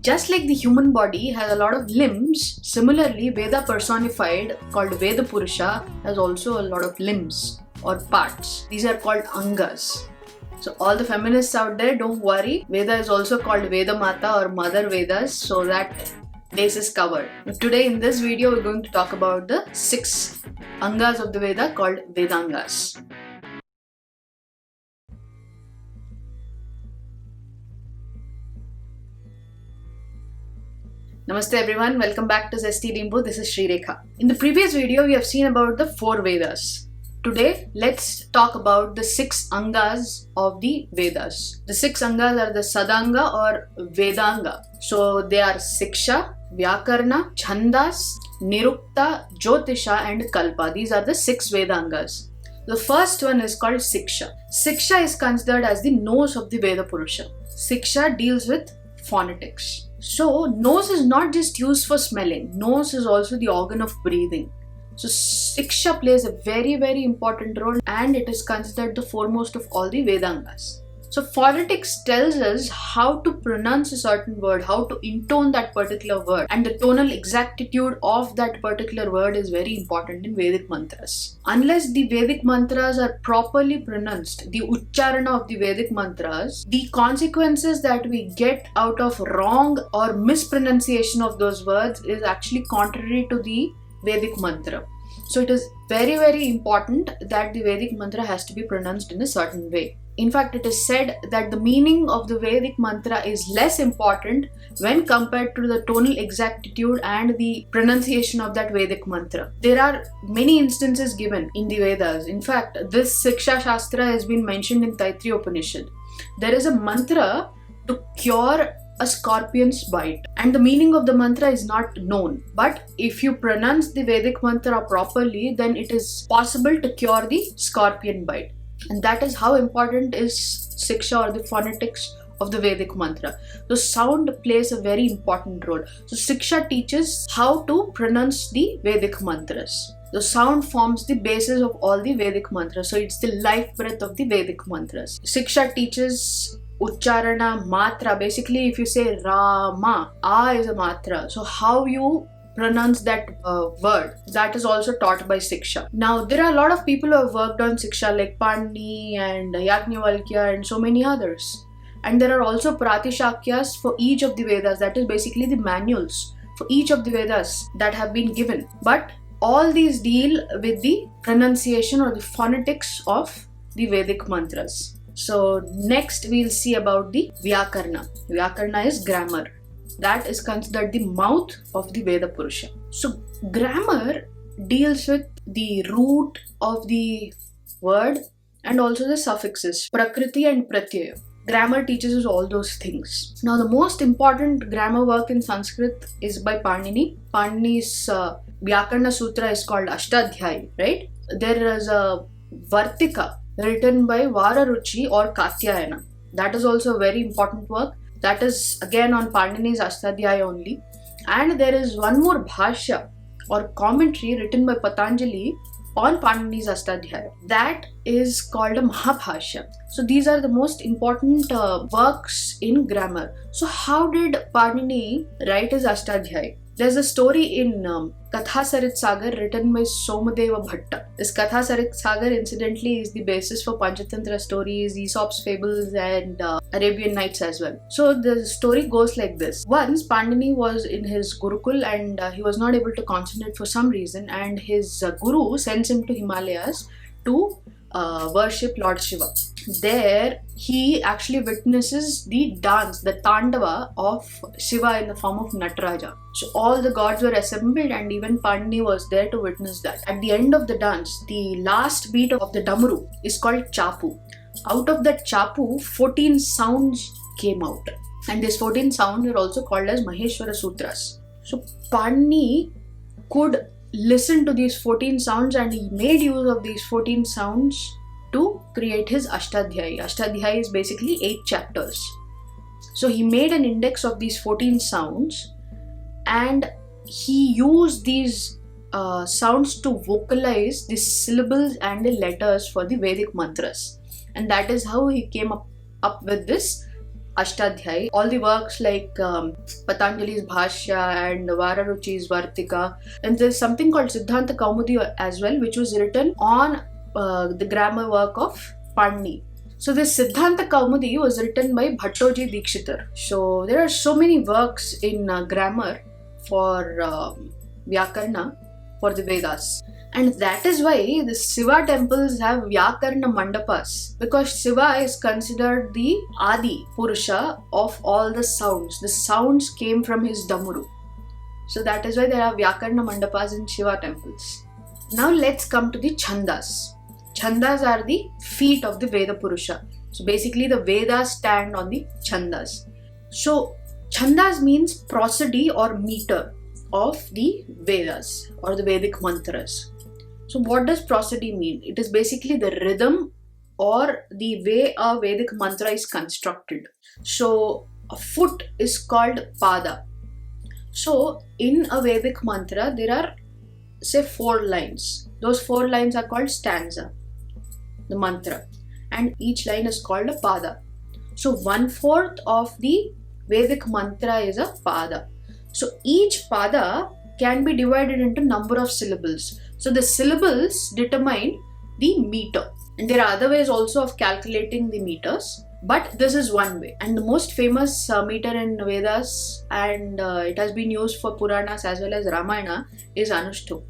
Just like the human body has a lot of limbs, similarly Veda personified called Veda Purusha has also a lot of limbs or parts. These are called Angas. So all the feminists out there, don't worry. Veda is also called Veda Mata or Mother Vedas, so that base is covered. Today in this video we're going to talk about the 6 Angas of the Veda called Vedangas. Namaste everyone, welcome back to Zesty Limbo. This is Sri Rekha. In the previous video we have seen about the 4 Vedas. Today let's talk about the 6 Angas of the Vedas. The 6 Angas are the Sadanga or Vedanga. So they are Siksha, Vyakarna, Chandas, Nirukta, Jyotisha and Kalpa. These are the 6 Vedangas. The first one is called Siksha. Siksha is considered as the nose of the Veda Purusha. Siksha deals with phonetics. So nose is not just used for smelling. Nose is also the organ of breathing. So Siksha plays a very important role and it is considered the foremost of all the Vedangas. So phonetics tells us how to pronounce a certain word, how to intone that particular word, and the tonal exactitude of that particular word is very important in Vedic mantras. Unless the Vedic mantras are properly pronounced, the Uchcharana of the Vedic mantras, the consequences that we get out of wrong or mispronunciation of those words is actually contrary to the Vedic mantra. So it is very important that the Vedic mantra has to be pronounced in a certain way. In fact, it is said that the meaning of the Vedic mantra is less important when compared to the tonal exactitude and the pronunciation of that Vedic mantra. There are many instances given in the Vedas. In fact, this Siksha Shastra has been mentioned in Taittiriya Upanishad. There is a mantra to cure a scorpion's bite, and the meaning of the mantra is not known. But if you pronounce the Vedic mantra properly, then it is possible to cure the scorpion bite. And that is how important is Siksha or the phonetics of the Vedic mantra. The sound plays a very important role. So Siksha teaches how to pronounce the Vedic mantras. The sound forms the basis of all the Vedic mantras. So it's the life breath of the Vedic mantras. Siksha teaches Uchcharana, Matra. Basically, if you say Rama, A is a Matra. So how you pronounce that word, that is also taught by Siksha. Now, there are a lot of people who have worked on Siksha like Panini and Yajnavalkya and so many others. And there are also Pratishakyas for each of the Vedas. That is basically the manuals for each of the Vedas that have been given. But all these deal with the pronunciation or the phonetics of the Vedic mantras. So next we'll see about the Vyakarna. Vyakarna is grammar. That is considered the mouth of the Veda Purusha. So grammar deals with the root of the word and also the suffixes, Prakriti and Pratyaya. Grammar teaches us all those things. Now the most important grammar work in Sanskrit is by Panini. Panini's Vyakarna Sutra is called Ashtadhyayi, right? There is a Vartika written by Vararuchi or Katyayana. That is also a very important work. That is again on Panini's Ashtadhyayi only. And there is one more Bhashya or commentary written by Patanjali on Panini's Ashtadhyayi. That is called a Mahabhashya. So these are the most important works in grammar. So how did Panini write his Ashtadhyayi? There's a story in Kathasarit Sagar written by Somadeva Bhatta. This Kathasarit Sagar incidentally is the basis for Panchatantra stories, Aesop's fables and Arabian Nights as well. So the story goes like this. Once Pandini was in his Gurukul and he was not able to concentrate for some reason, and his guru sends him to Himalayas to worship Lord Shiva. There he actually witnesses the dance, the Tandava of Shiva in the form of Nataraja. So all the gods were assembled and even Pandini was there to witness that. At the end of the dance, the last beat of the Damru is called Chapu. Out of that Chapu, 14 sounds came out. And these 14 sounds are also called as Maheshwara Sutras. So Pandini could listen to these 14 sounds and he made use of these 14 sounds to create his Ashtadhyayi. Ashtadhyayi is basically 8 chapters. So he made an index of these 14 sounds and he used these sounds to vocalize the syllables and the letters for the Vedic mantras. And that is how he came up with this Ashtadhyayi. All the works like Patanjali's Bhashya and Vararuchi's Vartika. And there's something called Siddhanta Kaumudi as well, which was written on the grammar work of Panini. So this Siddhanta Kaumudi was written by Bhattoji Dikshitar. So there are so many works in grammar for Vyakarna for the Vedas. And that is why the Shiva temples have Vyakarna Mandapas, because Shiva is considered the Adi Purusha of all the sounds. The sounds came from his Damuru. So that is why there are Vyakarna Mandapas in Shiva temples. Now let's come to the Chandas. Chandas are the feet of the Veda Purusha. So basically the Vedas stand on the Chandas. So Chandas means prosody or meter of the Vedas or the Vedic mantras. So what does prosody mean? It is basically the rhythm or the way a Vedic mantra is constructed. So a foot is called pada. So in a Vedic mantra there are say 4 lines. Those 4 lines are called stanza, the mantra, and each line is called a pada. So 1/4 of the Vedic mantra is a pada. So each pada can be divided into number of syllables. So the syllables determine the meter. And there are other ways also of calculating the meters, but this is one way. And the most famous meter in Vedas, and it has been used for Puranas as well as Ramayana, is Anushtup.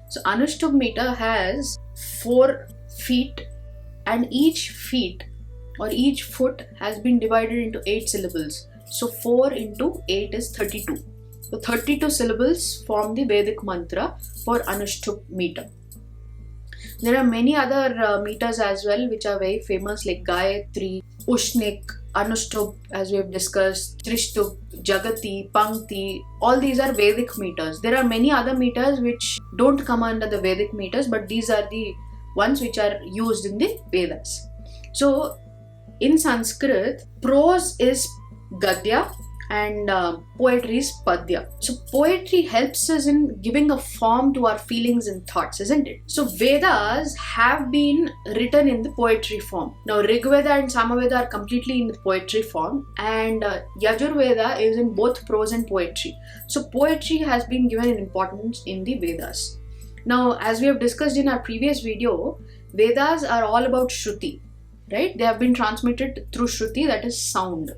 So Anushtup meter has 4 feet, and each feet or each foot has been divided into 8 syllables. So 4 into 8 is 32. So 32 syllables form the Vedic mantra for Anushtup meter. There are many other meters as well which are very famous, like Gayatri, Ushnik, Anushtup, as we have discussed, Trishtup, Jagati, Pankti. All these are Vedic meters. There are many other meters which don't come under the Vedic meters, but these are the ones which are used in the Vedas. So in Sanskrit, prose is Gadya and poetry is Padya. So poetry helps us in giving a form to our feelings and thoughts, isn't it? So Vedas have been written in the poetry form. Now Rigveda and Samaveda are completely in the poetry form, and Yajurveda is in both prose and poetry. So poetry has been given an importance in the Vedas. Now, as we have discussed in our previous video, Vedas are all about Shruti, right? They have been transmitted through Shruti, that is sound.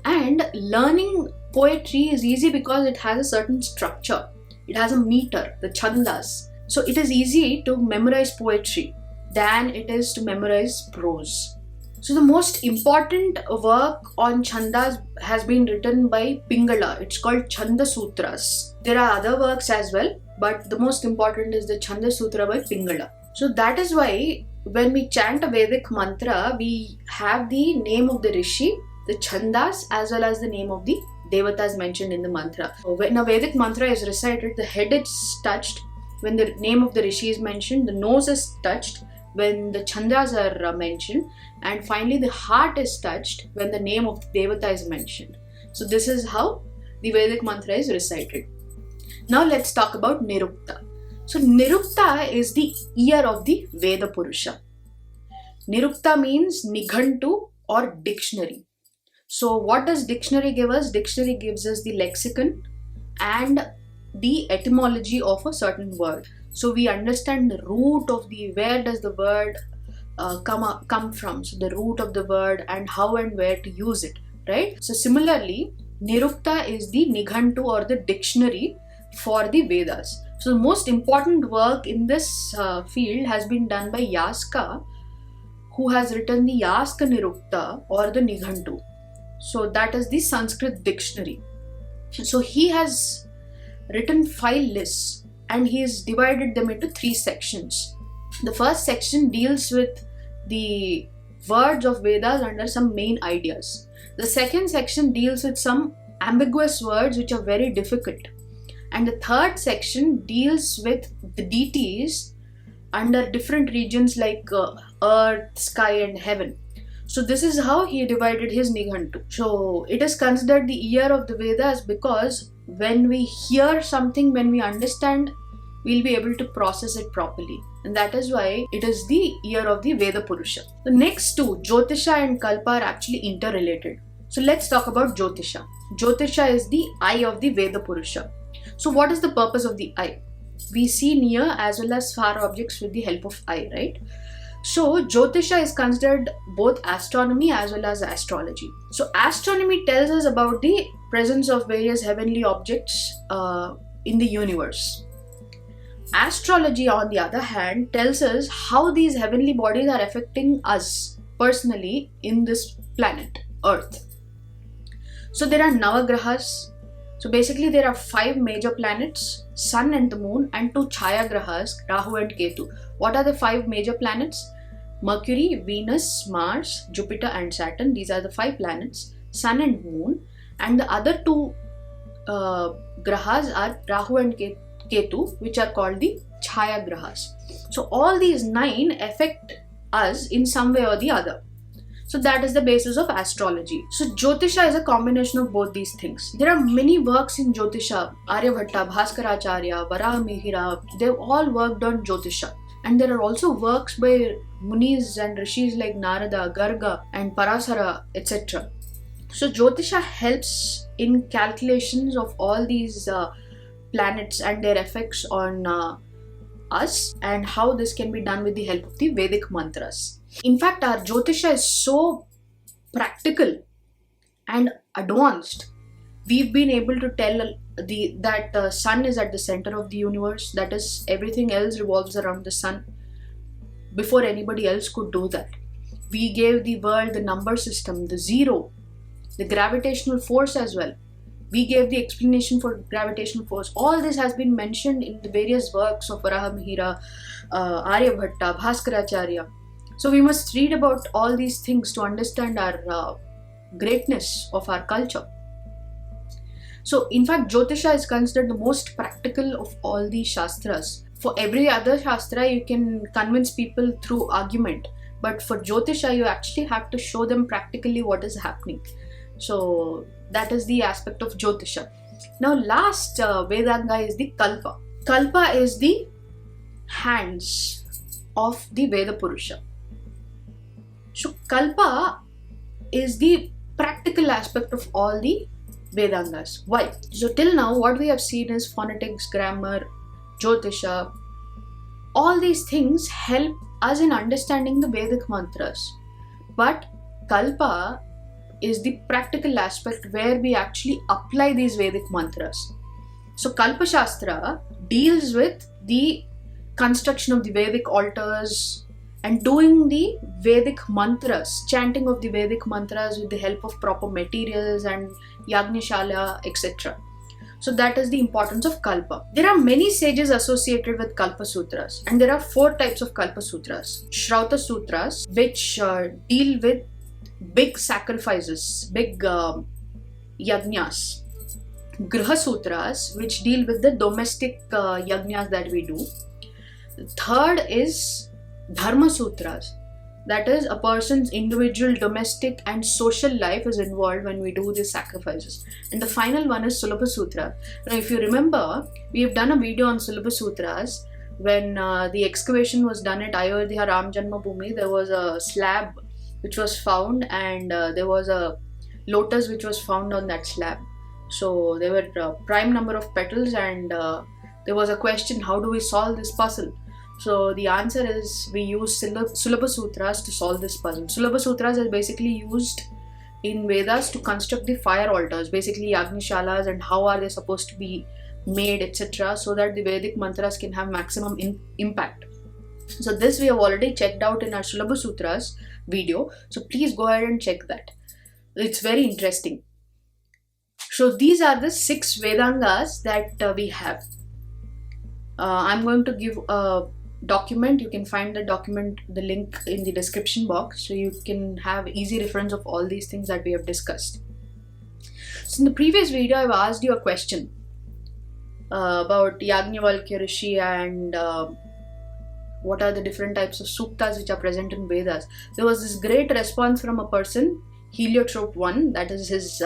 And learning poetry is easy because it has a certain structure. It has a meter, the chandas. So it is easy to memorize poetry than it is to memorize prose. So the most important work on chandas has been written by Pingala. It's called Chanda Sutras. There are other works as well, but the most important is the Chanda Sutra by Pingala. So that is why when we chant a Vedic mantra, we have the name of the Rishi, the Chandas, as well as the name of the Devatas mentioned in the mantra. When a Vedic mantra is recited, the head is touched. When the name of the Rishi is mentioned, the nose is touched when the Chandas are mentioned, and finally the heart is touched when the name of the Devata is mentioned. So this is how the Vedic mantra is recited. Now let's talk about Nirukta. So Nirukta is the ear of the Veda Purusha. Nirukta means Nighantu or dictionary. So what does dictionary give us? Dictionary gives us the lexicon and the etymology of a certain word. So we understand the root of where does the word come from. So the root of the word and how and where to use it, right? So similarly, Nirukta is the Nighantu or the dictionary for the Vedas. So the most important work in this field has been done by Yaska, who has written the Yaska Nirukta or the Nighantu. So that is the Sanskrit dictionary. So he has written 5 lists and he has divided them into 3 sections. The first section deals with the words of Vedas under some main ideas. The second section deals with some ambiguous words which are very difficult. And the third section deals with the deities under different regions like earth, sky and heaven. So this is how he divided his Nighantu. So it is considered the ear of the Vedas because when we hear something, when we understand we'll be able to process it properly. And that is why it is the year of the Veda Purusha. The next two, Jyotisha and Kalpa, are actually interrelated. So let's talk about Jyotisha. Jyotisha is the eye of the Veda Purusha. So what is the purpose of the eye? We see near as well as far objects with the help of eye, right? So Jyotisha is considered both astronomy as well as astrology. So astronomy tells us about the presence of various heavenly objects in the universe. Astrology, on the other hand, tells us how these heavenly bodies are affecting us personally in this planet, Earth. So there are Navagrahas. So basically there are 5 major planets, Sun and the Moon, and 2 Chaya Grahas, Rahu and Ketu. What are the 5 major planets? Mercury, Venus, Mars, Jupiter and Saturn. These are the 5 planets, Sun and Moon. And the other 2 Grahas are Rahu and Ketu, which are called the Chaya Grahas. So all these 9 affect us in some way or the other. So that is the basis of astrology. So Jyotisha is a combination of both these things. There are many works in Jyotisha. Aryabhatta, Bhaskaracharya, Varahamihira, they've all worked on Jyotisha. And there are also works by Munis and Rishis like Narada, Garga and Parasara, etc. So Jyotisha helps in calculations of all these planets and their effects on us, and how this can be done with the help of the Vedic mantras. In fact, our Jyotisha is so practical and advanced. We've been able to tell that the sun is at the center of the universe, that is, everything else revolves around the sun, before anybody else could do that. We gave the world the number system, the zero, the gravitational force as well. We gave the explanation for gravitational force. All this has been mentioned in the various works of Varahamihira, Aryabhatta, Bhaskaracharya. So we must read about all these things to understand our greatness of our culture. So in fact, Jyotisha is considered the most practical of all these Shastras. For every other Shastra, you can convince people through argument. But for Jyotisha, you actually have to show them practically what is happening. So that is the aspect of Jyotisha. Now last Vedanga is the Kalpa. Kalpa is the hands of the Veda Purusha. So Kalpa is the practical aspect of all the Vedangas. Why? So till now what we have seen is phonetics, grammar, Jyotisha. All these things help us in understanding the Vedic mantras. But Kalpa is the practical aspect where we actually apply these Vedic mantras. So Kalpa Shastra deals with the construction of the Vedic altars and doing the Vedic mantras, chanting of the Vedic mantras with the help of proper materials and Yagnishala, etc. So that is the importance of Kalpa. There are many sages associated with Kalpa Sutras, and there are 4 types of Kalpa Sutras. Shrauta Sutras, which deal with big sacrifices, big yagnas. Griha Sutras, which deal with the domestic yagnas that we do. The third is Dharma Sutras. That is, a person's individual, domestic and social life is involved when we do these sacrifices. And the final one is Sulabha Sutra. Now if you remember, we have done a video on Sulabha Sutras. When the excavation was done at Ayodhya Ram Janma Bhoomi, there was a slab which was found, and there was a lotus which was found on that slab. So there were a prime number of petals, and there was a question, how do we solve this puzzle? So the answer is, we use Sulabha Sutras to solve this puzzle. Sulabha Sutras are basically used in Vedas to construct the fire altars, basically Yagnishalas, and how are they supposed to be made, etc., so that the Vedic mantras can have maximum impact. So this we have already checked out in our Sulabha Sutras video, so please go ahead and check that. It's very interesting. So these are the 6 Vedangas that we have. I'm going to give a document. You can find the document, the link in the description box, so you can have easy reference of all these things that we have discussed. So in the previous video, I've asked you a question about Yajnavalkya Rishi and what are the different types of suktas which are present in Vedas. There was this great response from a person, Heliotrope 1, that is his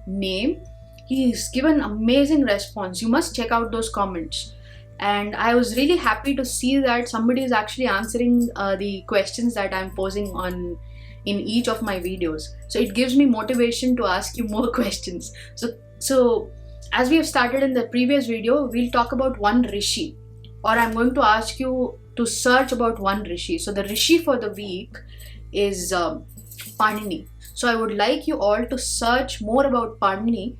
name. He's given amazing response. You must check out those comments. and I was really happy to see that somebody is actually answering the questions that I'm posing on in each of my videos. So it gives me motivation to ask you more questions. So as we have started in the previous video, we'll talk about one rishi, or I'm going to ask you to search about one rishi. So the rishi for the week is Panini. So I would like you all to search more about Panini,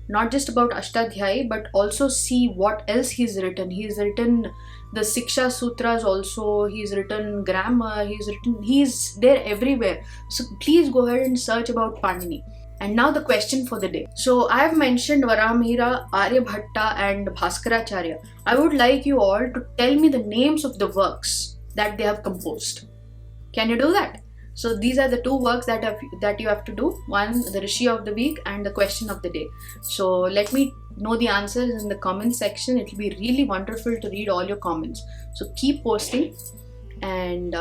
not just about Ashtadhyayi, but also see what else he's written. He's written the Siksha Sutras also, he's written grammar, he's there everywhere. So please go ahead and search about Panini. And now the question for the day. So I have mentioned Varamihira, Aryabhatta and Bhaskaracharya. I would like you all to tell me the names of the works that they have composed. Can you do that? So these are the two works that you have to do. One, the Rishi of the week, and the question of the day. So let me know the answers in the comment section. It will be really wonderful to read all your comments. So keep posting, and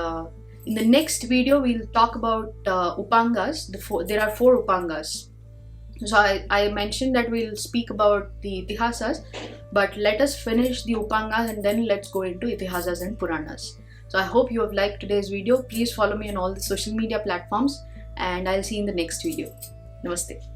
in the next video we'll talk about Upangas. There are 4 Upangas. So I mentioned that we'll speak about the Itihasas, but let us finish the Upangas and then let's go into Itihasas and Puranas. So I hope you have liked today's video. Please follow me on all the social media platforms, and I'll see you in the next video. Namaste.